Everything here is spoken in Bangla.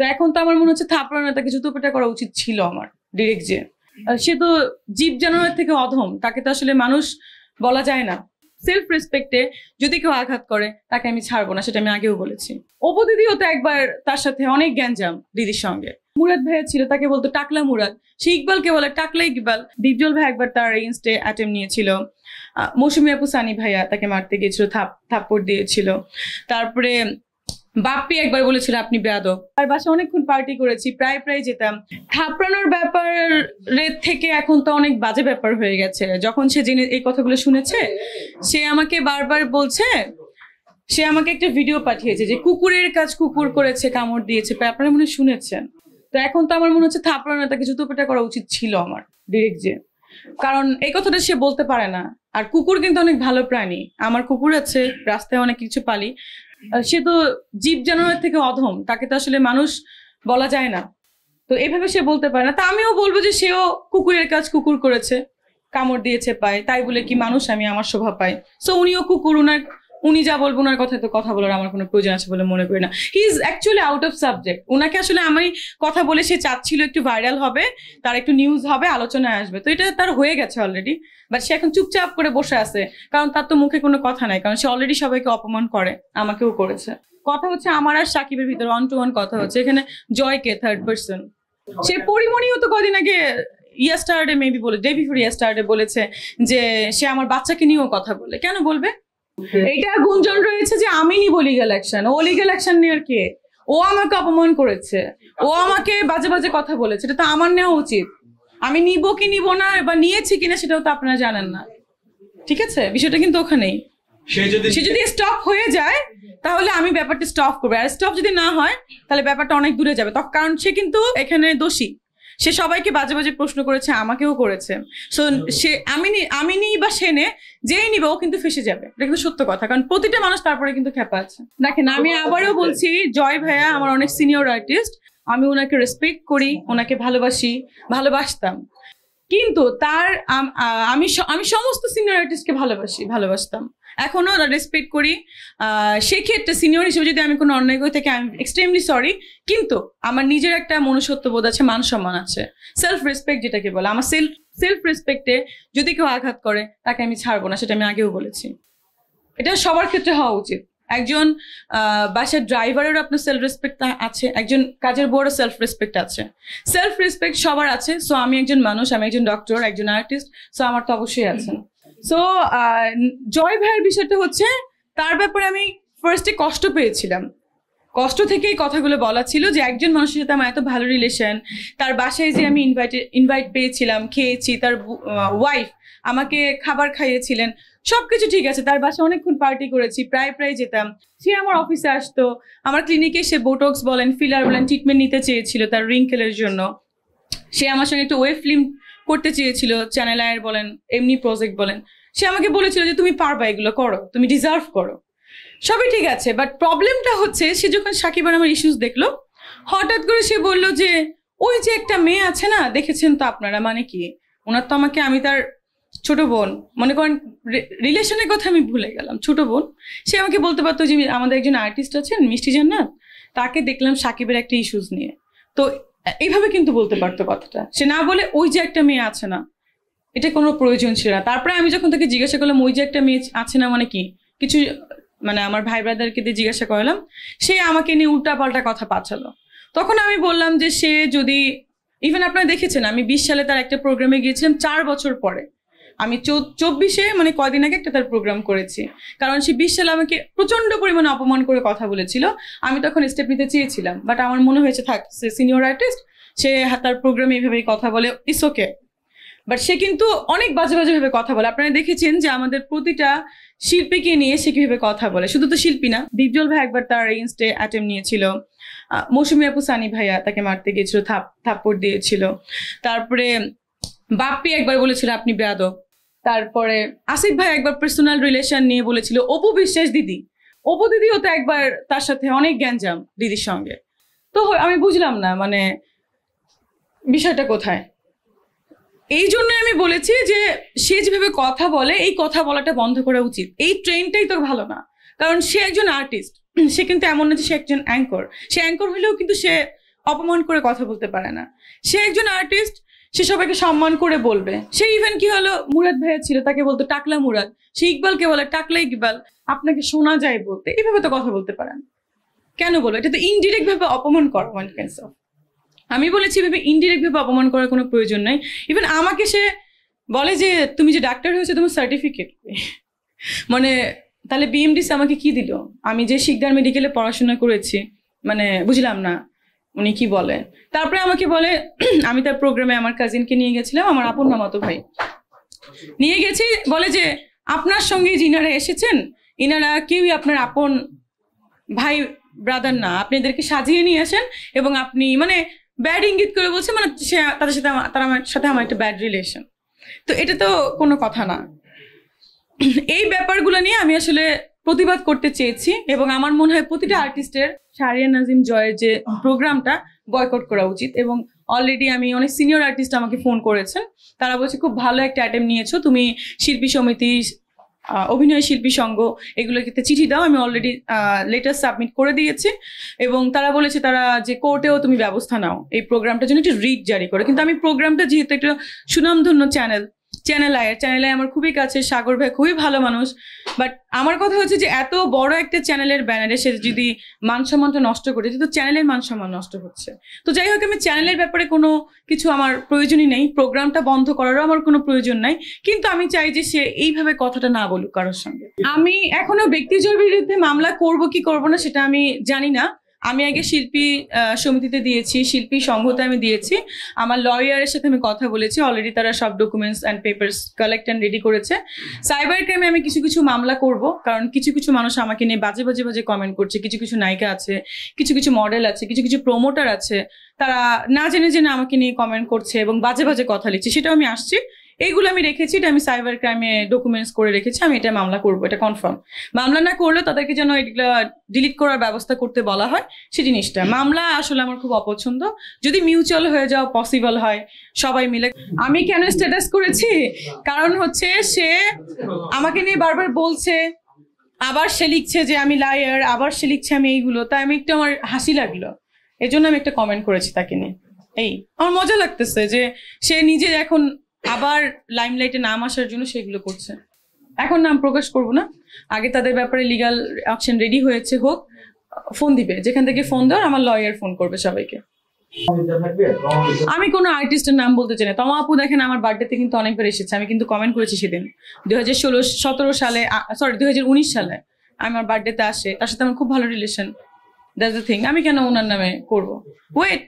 তো এখন তো আমার মনে হচ্ছে থাপড়ানো তাকে জুতোপেটা করা উচিত ছিল আমার ডিরেক্ট যে সে তো জীব জানোয়ার থেকে অধম, তাকে তো আসলে মানুষ বলা যায় না। সেলফ রেসপেক্টে যদি কেউ আঘাত করে তাকে আমি ছাড়বো না, সেটা আমি আগেও বলেছি। অপু দিদিও তো একবার তার সাথে অনেক গ্যাঞ্জাম দিদির সঙ্গে। মুরাদ ভাইয়া ছিল, তাকে বলতো টাকলা মুরাদ। সে ইকবালকে বলে টাকলা ইকবাল। দীপজল ভাই একবার তার এগেইনস্টে অ্যাটেম্প নিয়েছিল। মৌসুমী আপু সানি ভাইয়া তাকে মারতে গিয়েছিল, থাপ্পড় দিয়েছিল। তারপরে বাপ্পি একবার বলেছিল আপনি বেয়াদব। তার বাসায় অনেকক্ষণ পার্টি করেছি, প্রায় যেতাম। থাপড়ানোর ব্যাপারের থেকে এখন তো অনেক বাজে ব্যাপার হয়ে গেছে। যখন সে জেনে এই কথাগুলো শুনেছে, সে আমাকে বারবার বলছে, সে আমাকে একটা ভিডিও পাঠিয়েছে যে কুকুরের কাজ কুকুর করেছে, কামড় দিয়েছে। আপনারা মনে হয় শুনেছেন। তো এখন তো আমার মনে হচ্ছে থাপড়ানো তাকে জুতোপেটা করা উচিত ছিল আমার ডিরেক্ট যে, কারণ এই কথাটা সে বলতে পারে না। আর কুকুর কিন্তু অনেক ভালো প্রাণী, আমার কুকুর আছে, রাস্তায় অনেক কিছু পালি। সে তো জীব জানোয়ার থেকে অধম, তাকে তো আসলে মানুষ বলা যায় না। তো এভাবে সে বলতে পারে না। তা আমিও বলবো যে সেও কুকুরের কাজ কুকুর করেছে, কামড় দিয়েছে পায়, তাই বলে কি মানুষ আমি আমার শোভা পাই। সো উনিও কুকুর, উনি যা বলবো ওনার কথায় তো কথা বলার আমার কোনো প্রয়োজন আছে বলে মনে করি না। He is actually out of subject. ওনাকে আসলে আমি কথা বলে সে চাচ্ছিল একটু ভাইরাল হবে, তার একটু নিউজ হবে, আলোচনায় আসবে। তো এটা তার হয়ে গেছে অলরেডি, বাট সে এখন চুপচাপ করে বসে আছে, কারণ তার তো মুখে কোনো কথা নাই, কারণ সে অলরেডি সবাইকে অপমান করে, আমাকেও করেছে। কথা হচ্ছে আমার আর সাকিবের ভিতরে 1-to-1 কথা হচ্ছে। এখানে জয়কে থার্ড পার্সন। সে পরিমণিও তো কদিন আগে ইয়াস্টারডে মেবি বলে, ডে বিফোর ইয়াস্টারডে বলেছে যে সে আমার বাচ্চাকে নিয়েও কথা বলে। কেন বলবে? এইটা গুঞ্জন রয়েছে যে আমি নিব লিগ্যাল অ্যাকশন। ও লিগ্যাল অ্যাকশন নেওয়ার কে? ও আমাকে অপমান করেছে, ও আমাকে বাজে বাজে কথা বলেছে, এটা তো আমার নেওয়া উচিত। আমি নিব কি নিব না বা নিয়েছি কিনা সেটাও তো আপনারা জানেন না, ঠিক আছে? বিষয়টা কিন্তু ওখানেই। সে যদি স্টপ হয়ে যায় তাহলে আমি ব্যাপারটা স্টপ করবো, আর স্টপ যদি না হয় তাহলে ব্যাপারটা অনেক দূরে যাবে। কারণ সে কিন্তু এখানে দোষী। সে সবাইকে বাজে বাজে প্রশ্ন করেছে, আমাকেও করেছে। সো সে আমি নিই বা সে নে, যেই নিবে ও কিন্তু ফেসে যাবে। এটা কিন্তু সত্য কথা, কারণ প্রতিটা মানুষ তারপরে কিন্তু খেপা আছে। দেখেন, আমি আবারও বলছি, জয় ভাইয়া আমার অনেক সিনিয়র আর্টিস্ট, আমি ওনাকে রেসপেক্ট করি, ওনাকে ভালোবাসতাম। কিন্তু তার আমি সমস্ত সিনিয়র আর্টিস্টকে ভালোবাসতাম, এখনো রেসপেক্ট করি। সেক্ষেত্রে সিনিয়র হিসেবে যদি আমি কোনো অন্যায় করে থাকি, আমি এক্সট্রিমলি সরি। কিন্তু আমার নিজের একটা মনুষ্যত্ব বোধ আছে, মান সম্মান আছে, সেলফ রেসপেক্ট যেটাকে বলে। আমার সেলফ রেসপেক্টে যদি কেউ আঘাত করে তাকে আমি ছাড়বো না, সেটা আমি আগেও বলেছি। এটা সবার ক্ষেত্রে হওয়া উচিত। একজন বাসার ড্রাইভারেরও আপনার সেলফ রেসপেক্ট আছে, একজন কাজের বড় সেলফ রেসপেক্ট আছে। সেলফ রেসপেক্ট সবার আছে। সো আমি একজন মানুষ, আমি একজন ডক্টর, একজন আর্টিস্ট, সো আমার তো অবশ্যই আছে। সো জয় ভাইয়ের বিষয়টা হচ্ছে, তার ব্যাপারে আমি ফার্স্টে কষ্ট পেয়েছিলাম। কষ্ট থেকেই কথাগুলো বলা ছিল যে একজন মানুষের সাথে আমার এত ভালো রিলেশন, তার বাসায় যে আমি ইনভাইট পেয়েছিলাম, খেয়েছি, তার ওয়াইফ আমাকে খাবার খাইয়েছিলেন, সবকিছু ঠিক আছে। তার বাসায় অনেকক্ষণ পার্টি করেছি, প্রায় যেতাম। সে আমার অফিসে আসতো, আমার ক্লিনিকে সে বোটক্স বলেন, ফিলার বলেন, ট্রিটমেন্ট নিতে চেয়েছিল তার রিঙ্কেলের জন্য। সে আমার সঙ্গে একটা ওয়েব ফিল্ম করতে চেয়েছিল, চ্যানেল আয়ের বলেন, এমনি প্রজেক্ট বলেন। সে আমাকে বলেছিল যে তুমি পারবা, এগুলো করো, তুমি ডিজার্ভ করো। সবই ঠিক আছে, বাট প্রবলেমটা হচ্ছে সে যখন সাকিব আর আমার ইস্যুস দেখলো, হঠাৎ করে সে বললো যে ওই যে একটা মেয়ে আছে না, দেখেছেন তো আপনারা, মানে কি ওনার তো আমাকে, আমি তার ছোট বোন, মনে করেন রিলেশনের কথা আমি ভুলে গেলাম, ছোট বোন। সে আমাকে বলতে পারতো যে আমাদের একজন আর্টিস্ট আছেন মিষ্টি জান্নাত, তাকে দেখলাম সাকিবের একটা ইস্যুস নিয়ে। তো এইভাবে কিন্তু বলতে পারতো কথাটা, সে না বলে ওই যে একটা মেয়ে আছে না, এটা কোনো প্রয়োজন ছিল না। তারপরে আমি যখন তাকে জিজ্ঞাসা করলাম ওই যে একটা মেয়ে আছে না মানে কি, কিছু মানে আমার ভাই ব্রাদারকে দিয়ে জিজ্ঞাসা করলাম, সে আমাকে নিয়ে উল্টাপাল্টা কথা পাঠালো। তখন আমি বললাম যে সে যদি, ইভেন আপনারা দেখেছেন আমি 20 সালে তার একটা প্রোগ্রামে গিয়েছিলাম, 4 বছর পরে। আমি 24-এ মানে কয়দিন আগে একটা তার প্রোগ্রাম করেছি, কারণ সে 20 সালে আমাকে প্রচন্ড পরিমাণে অপমান করে কথা বলেছিল। আমি তখন স্টেপ নিতে চেয়েছিলাম, বাট আমার মনে হয়েছে থাক, সে সিনিয়র আর্টিস্ট, সে তার প্রোগ্রামে এইভাবেই কথা বলে, ইটস ওকে। বাট সে কিন্তু অনেক বাজে ভাবে কথা বলে। আপনারা দেখেছেন যে আমাদের প্রতিটা শিল্পীকে নিয়ে সে কিভাবে কথা বলে। শুধু তো শিল্পী না, দীপজল ভাই একবার তার এগেইনস্টে অ্যাটেম্প নিয়েছিল। মৌসুমী আপু সানি ভাইয়া তাকে মারতে গিয়েছিল, থাপ্পড় দিয়েছিল। তারপরে বাপ্পি একবার বলেছিল আপনি বেয়াদব। তারপরে আসিফ ভাই একবার পার্সোনাল রিলেশন নিয়ে বলেছিল। অপু দিদিও তো একবার তার সাথে অনেক গ্যাঞ্জাম দিদির সঙ্গে। তো আমি বুঝলাম না মানে বিষয়টা কোথায়। এই জন্য আমি বলেছি যে সে যেভাবে কথা বলে, এই কথা বলাটা বন্ধ করা উচিত। এই ট্রেনটাই তো ভালো না, কারণ সে একজন আর্টিস্ট, সে কিন্তু এমন না যে সে একজন অ্যাঙ্কর। সে অ্যাঙ্কর হলেও কিন্তু সে অপমান করে কথা বলতে পারে না। সে একজন আর্টিস্ট, সে সবাইকে সম্মান করে বলবে। সে ইভেন কি হলো, মুরাদ ভাইয়া ছিল, তাকে বলতো টাকলা মুরাদ। সে ইকবালকে বলে টাকলা ইকবাল, আপনাকে শোনা যায় বলতে। এইভাবে তো কথা বলতে পারেন, কেন বলবো? এটা তো ইনডিরেক্ট ভাবে অপমান করা। আমি বলেছি এভাবে ইনডিরেক্ট ভাবে অপমান করার কোনো প্রয়োজন নাই। ইভেন আমাকে সে বলে যে তুমি যে ডাক্তার হয়েছে তোমার সার্টিফিকেট, মানে তাহলে বিএমডিসি আমাকে কি দিল? আমি যে শিকদার মেডিকেলে পড়াশোনা করেছি, মানে বুঝলাম না উনি কি বলে। তারপরে আমাকে বলে, আমি তার প্রোগ্রামে আমার কাজিনকে নিয়ে গেছিলাম, আমার আপন মামাতো ভাই নিয়ে গেছি, বলে যে আপনার সঙ্গে যিনারা এসেছেন ইনারা কেউই আপনার আপন ভাই ব্রাদার না, আপনি এদেরকে সাজিয়ে নিয়ে আসেন। এবং আপনি মানে ব্যাড ইঙ্গিত করে বলছে, মানে সে তাদের সাথে তারা আমার সাথে আমার একটা ব্যাড রিলেশন। তো এটা তো কোনো কথা না। এই ব্যাপারগুলো নিয়ে আমি আসলে প্রতিবাদ করতে চেয়েছি, এবং আমার মনে হয় প্রতিটা আর্টিস্টের শাহরিয়ার নাজিম জয়ের যে প্রোগ্রামটা বয়কট করা উচিত। এবং অলরেডি আমি অনেক সিনিয়র আর্টিস্ট আমাকে ফোন করেছেন, তারা বলছে খুব ভালো একটা অ্যাটেম্প নিয়েছো তুমি, শিল্পী সমিতি, অভিনয় শিল্পী সংঘ, এগুলোকে চিঠি দাও। আমি অলরেডি লেটার সাবমিট করে দিয়েছি, এবং তারা বলেছে তারা যে কোর্টেও তুমি ব্যবস্থা নাও এই প্রোগ্রামটার জন্য, একটু রিট জারি করে। কিন্তু আমি প্রোগ্রামটা যেহেতু একটা সুনামধন্য চ্যানেল আই আমার খুবই কাছে, সাগর ভাই খুবই ভালো মানুষ, বাট আমার কথা হচ্ছে যে এত বড় একটা চ্যানেলের ব্যানারে সে যদি মান সম্মানটা নষ্ট করে, তো চ্যানেলের মান সম্মান নষ্ট হচ্ছে। তো যাই হোক, আমি চ্যানেলের ব্যাপারে কোনো কিছু আমার প্রয়োজনই নেই, প্রোগ্রামটা বন্ধ করারও আমার কোনো প্রয়োজন নাই, কিন্তু আমি চাই যে সে এইভাবে কথাটা না বলুক কারোর সঙ্গে। আমি এখনো ব্যক্তিজোর বিরুদ্ধে মামলা করব কি করব না সেটা আমি জানি না। আমি আগে শিল্পী সমিতিতে দিয়েছি, শিল্পী সংঘতে আমি দিয়েছি, আমার লয়ারের সাথে আমি কথা বলেছি, অলরেডি তারা সব documents and papers collect and ready করেছে। সাইবার ক্রাইমে আমি কিছু কিছু মামলা করব, কারণ কিছু কিছু মানুষ আমাকে নিয়ে বাজে বাজে বাজে কমেন্ট করছে, কিছু কিছু নায়িকা আছে, কিছু কিছু মডেল আছে, কিছু কিছু প্রমোটার আছে, তারা না জেনে জেনে আমাকে নিয়ে কমেন্ট করছে এবং বাজে বাজে কথা লিখছে। সেটাও আমি আসছি, এইগুলো আমি রেখেছি, এটা আমি সাইবার ক্রাইমে ডকুমেন্টস করে রেখেছি, আমি এটা মামলা করবো, এটা কনফার্ম। মামলা না করলেও তাদেরকে যেন এগুলো ডিলিট করার ব্যবস্থা করতে বলা হয়, সেই জিনিসটা। মামলা আসলে আমার খুব অপছন্দ, যদি মিউচুয়াল হয়ে যাওয়া পসিবল হয় সবাই মিলে। আমি কেন স্ট্যাটাস করেছি, কারণ হচ্ছে সে আমাকে নিয়ে বারবার বলছে, আবার সে লিখছে যে আমি লায়ার, আবার সে লিখছে আমি এইগুলো, তাই আমি একটু আমার হাসি লাগলো, এজন্য আমি একটা কমেন্ট করেছি তাকে নিয়ে। এই আমার মজা লাগতেছে যে সে নিজে এখন আবার লাইমলাইটে নাম আসার জন্য সেগুলো করছে। এখন নাম প্রকাশ করব না, আগে তাদের ব্যাপারে লিগ্যাল অ্যাকশন রেডি হয়েছে হোক, ফোন দিবে, যেখান থেকে ফোন দেওয়ার আমার লয়ার ফোন করবে সবাইকে। আমি কোনো আর্টিস্টের নাম বলতে চাই না। তমা আপু দেখেন আমার বার্থডেতে কিন্তু অনেকবার এসেছে, আমি কিন্তু কমেন্ট করেছি সেদিন 2017 সালে, সরি 2019 সালে আমার বার্থডেতে আসে, তার সাথে আমার খুব ভালো রিলেশন। দ্যাটস দ্য থিং, আমি কেন ওনার নামে করবো? ওয়েট,